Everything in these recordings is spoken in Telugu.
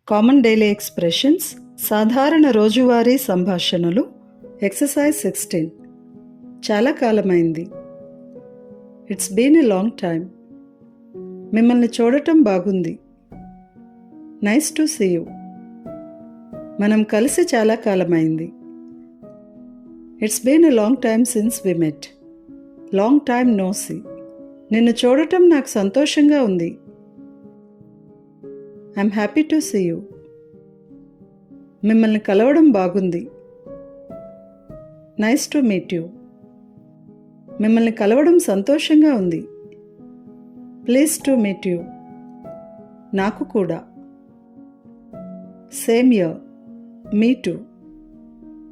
కామన్ డైలీ ఎక్స్ప్రెషన్స్ సాధారణ రోజువారీ సంభాషణలు ఎక్సర్సైజ్ 16. చాలా కాలమైంది. It's been a long time. మిమ్మల్ని చూడటం బాగుంది. Nice to see you. మనం కలిసి చాలా కాలమైంది. It's been a long time since we met. Long time no see. నిన్ను చూడటం నాకు సంతోషంగా ఉంది. I'm happy to see you. మిమ్మల్ని కలవడం బాగుంది. Nice to meet you. మిమ్మల్ని కలవడం సంతోషంగా ఉంది. Please to meet you. నాకు కూడా. Same here. Me too.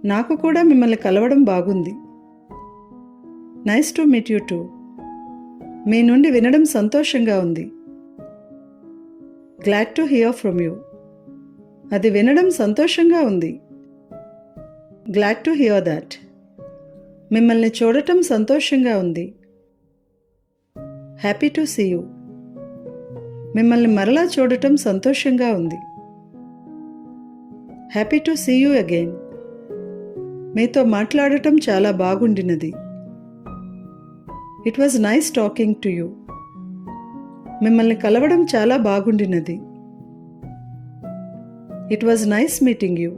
నాకు కూడా మిమ్మల్ని కలవడం బాగుంది. Nice to meet you too. మీ నుండి వినడం సంతోషంగా ఉంది. Glad to hear from you. అది వినడం సంతోషంగా ఉంది. Glad to hear that. మిమ్మల్ని చూడటం సంతోషంగా ఉంది. Happy to see you. మిమ్మల్ని మరలా చూడటం సంతోషంగా ఉంది. Happy to see you again. మీతో మాట్లాడటం చాలా బాగుండినది. It was nice talking to you. మిమ్మల్ని కలవడం చాలా బాగుండినది. It was nice meeting you.